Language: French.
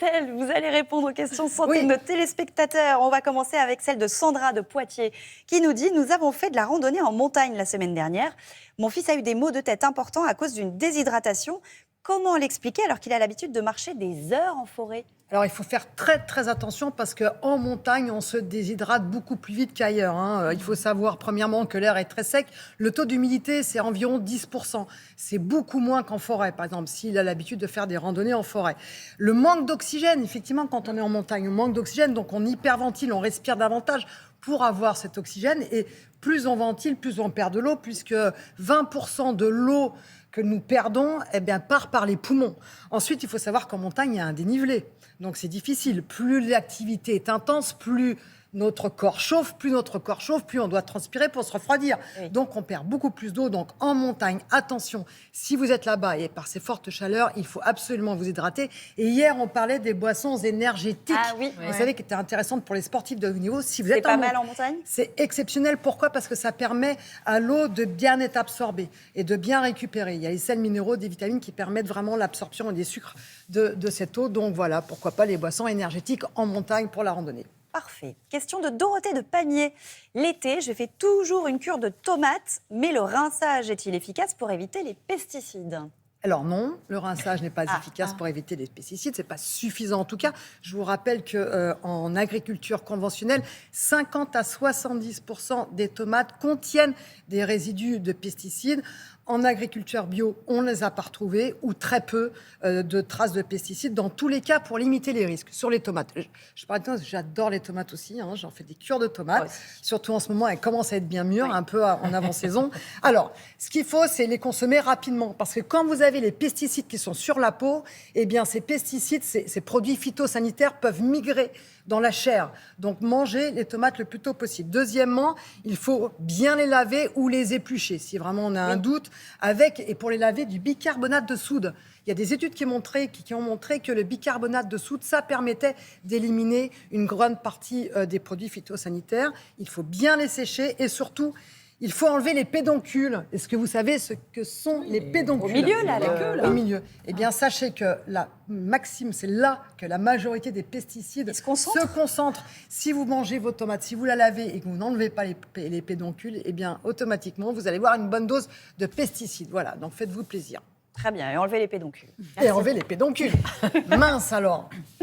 Christelle, vous allez répondre aux questions santé de nos téléspectateurs. On va commencer avec celle de Sandra de Poitiers qui nous dit « Nous avons fait de la randonnée en montagne la semaine dernière. Mon fils a eu des maux de tête importants à cause d'une déshydratation. Comment l'expliquer alors qu'il a l'habitude de marcher des heures en forêt ?» Alors, il faut faire très, très attention parce qu'en montagne, on se déshydrate beaucoup plus vite qu'ailleurs. Il faut savoir, premièrement, que l'air est très sec. Le taux d'humidité, c'est environ 10%. C'est beaucoup moins qu'en forêt, par exemple, s'il a l'habitude de faire des randonnées en forêt. Le manque d'oxygène, effectivement, quand on est en montagne, on manque d'oxygène, donc on hyperventile, on respire davantage pour avoir cet oxygène. Et plus on ventile, plus on perd de l'eau, puisque 20% de l'eau que nous perdons part par les poumons. Ensuite, il faut savoir qu'en montagne, il y a un dénivelé. Donc c'est difficile. Plus l'activité est intense, plus notre corps chauffe, plus on doit transpirer pour se refroidir. Oui. Donc on perd beaucoup plus d'eau. Donc en montagne, attention, si vous êtes là-bas et par ces fortes chaleurs, il faut absolument vous hydrater. Et hier, on parlait des boissons énergétiques. Ah oui. Vous savez, qui étaient intéressantes pour les sportifs de haut niveau. Si vous êtes pas mal en montagne. C'est exceptionnel. Pourquoi ? Parce que ça permet à l'eau de bien être absorbée et de bien récupérer. Il y a les sels minéraux, des vitamines qui permettent vraiment l'absorption des sucres de cette eau. Donc voilà, pourquoi pas les boissons énergétiques en montagne pour la randonnée. Parfait. Question de Dorothée de Pamiers. L'été, je fais toujours une cure de tomates, mais le rinçage est-il efficace pour éviter les pesticides ? Alors non, le rinçage n'est pas efficace pour éviter les pesticides, c'est pas suffisant en tout cas. Je vous rappelle qu'en agriculture conventionnelle, 50 à 70% des tomates contiennent des résidus de pesticides. En agriculture bio, on ne les a pas retrouvés ou très peu de traces de pesticides. Dans tous les cas, pour limiter les risques. Sur les tomates, j'adore les tomates aussi. J'en fais des cures de tomates. Surtout en ce moment, elles commencent à être bien mûres, un peu en avant-saison. Alors, ce qu'il faut, c'est les consommer rapidement. Parce que quand vous avez les pesticides qui sont sur la peau, eh bien, ces pesticides, ces produits phytosanitaires peuvent migrer dans la chair. Donc, mangez les tomates le plus tôt possible. Deuxièmement, il faut bien les laver ou les éplucher, si vraiment on a un doute, et pour les laver, du bicarbonate de soude. Il y a des études qui ont montré que le bicarbonate de soude, ça permettait d'éliminer une grande partie des produits phytosanitaires. Il faut bien les sécher et surtout, il faut enlever les pédoncules. Est-ce que vous savez ce que sont les pédoncules ? Au milieu, là, la queue, là. Au milieu. Eh bien, sachez que c'est là que la majorité des pesticides se concentrent. Si vous mangez vos tomates, si vous la lavez et que vous n'enlevez pas les pédoncules, eh bien, automatiquement, vous allez avoir une bonne dose de pesticides. Voilà, donc faites-vous plaisir. Très bien, et enlevez les pédoncules. Et enlevez les pédoncules. Mince alors.